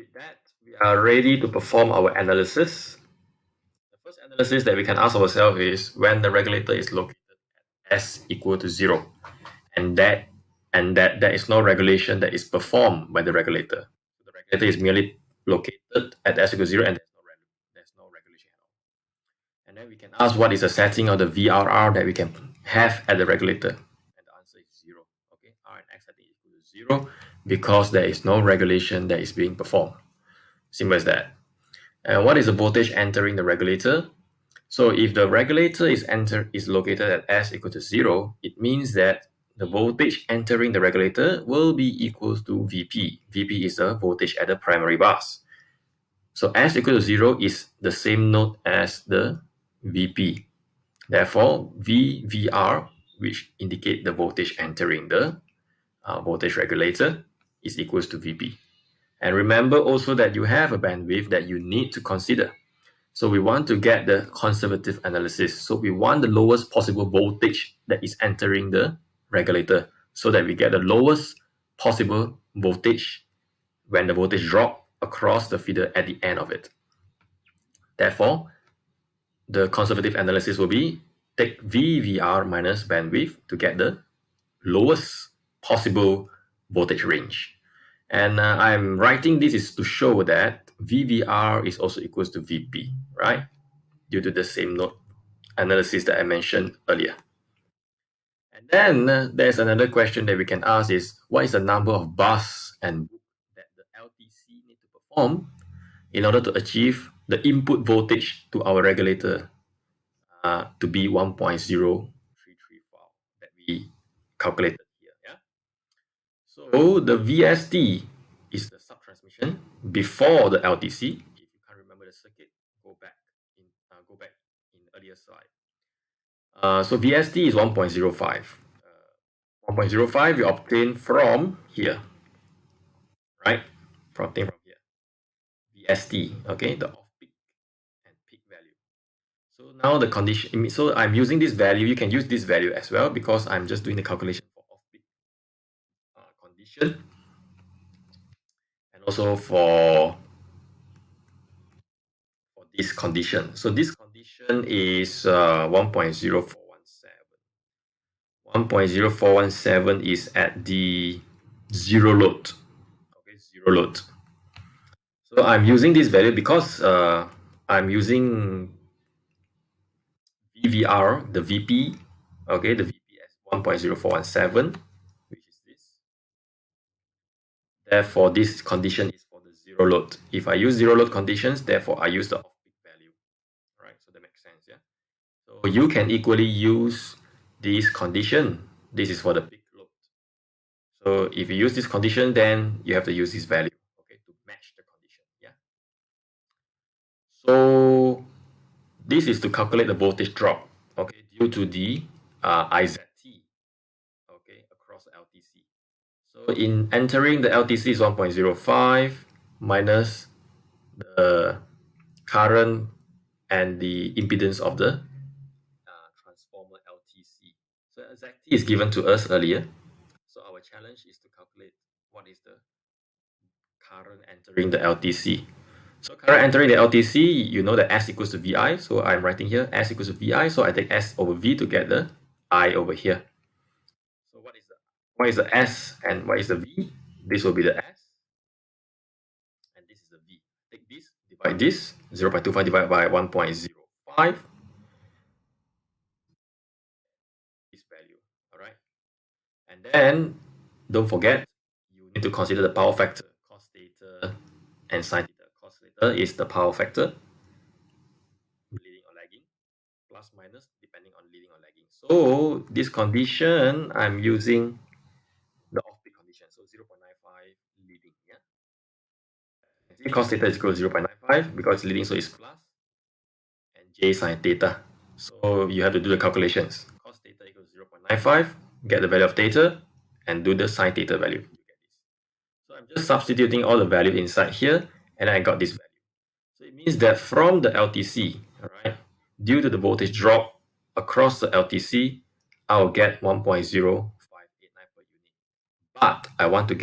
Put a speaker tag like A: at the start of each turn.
A: with that, we are ready to perform our analysis. The first analysis that we can ask ourselves is when the regulator is located at S equal to 0, and that there is no regulation that is performed by the regulator. The regulator is merely located at S equals 0, and there's no regulation at all. And then we can ask what is the setting of the VRR that we can have at the regulator. And the answer is 0. Okay, R and X setting is equal to 0 because there is no regulation that is being performed. Simple as that. And what is the voltage entering the regulator? So if the regulator is located at S equal to 0, it means that the voltage entering the regulator will be equal to Vp. Vp is the voltage at the primary bus. So S equal to 0 is the same node as the Vp. Therefore, VVR, which indicate the voltage entering the voltage regulator, is equals to Vp. And remember also that you have a bandwidth that you need to consider. So we want to get the conservative analysis. So we want the lowest possible voltage that is entering the regulator so that we get the lowest possible voltage when the voltage drop across the feeder at the end of it. Therefore, the conservative analysis will be take VVR minus bandwidth to get the lowest possible voltage range. And I'm writing this is to show that VVR is also equals to Vp, right? Due to the same node analysis that I mentioned earlier. And then there's another question that we can ask is, what is the number of bus and book that the LTC need to perform in order to achieve the input voltage to our regulator to be 1.033 volt that we calculated here. Yeah. So the VST is the subtransmission before the LTC. If you can't remember the circuit, go back in earlier slide. So VST is 1.05. 1.05 we obtain from here, right? From here. VST, okay, the off-peak and peak value. So now the condition, so I'm using this value. You can use this value as well because I'm just doing the calculation for off-peak condition and also for this condition. So this condition is 1.0417. 1.0417 is at the zero load. Okay, zero load. So I'm using this value because I'm using VVR, the VP, okay, the VP as 1.0417, which is this. Therefore, this condition is for the zero load. If I use zero load conditions, therefore I use the off-peak value. All right, so that makes sense, yeah? So you can equally use this condition. This is for the peak load. So if you use this condition, then you have to use this value, okay, to match the condition, yeah? So this is to calculate the voltage drop, okay, due to the IZT, okay, across the LTC. So in entering the LTC is 1.05 minus the current and the impedance of the transformer LTC. So ZT is given to us earlier. So our challenge is to calculate what is the current entering the LTC. So current entering the LTC, you know that S equals to VI. So I'm writing here S equals to VI. So I take S over V to get the I over here. So what is the S and what is the V? This will be the S. And this is the V. Take this, divide this, 0.25 divided by 1.05. This value. Alright. And then don't forget, you need to consider the power factor, cos theta and sin theta. Cos theta is the power factor, leading or lagging, plus minus depending on leading or lagging. So this condition, I'm using the off-peak condition, so 0.95 leading. Yeah. Cos theta is equal to 0.95 because leading, so it's plus, and j sin theta. So you have to do the calculations. Cos theta equals 0.95, get the value of theta, and do the sin theta value. You get this. So I'm just substituting all the value inside here, and I got this value. So it means that from the LTC, all right, due to the voltage drop across the LTC, I'll get 1.0589 per unit. But I want to get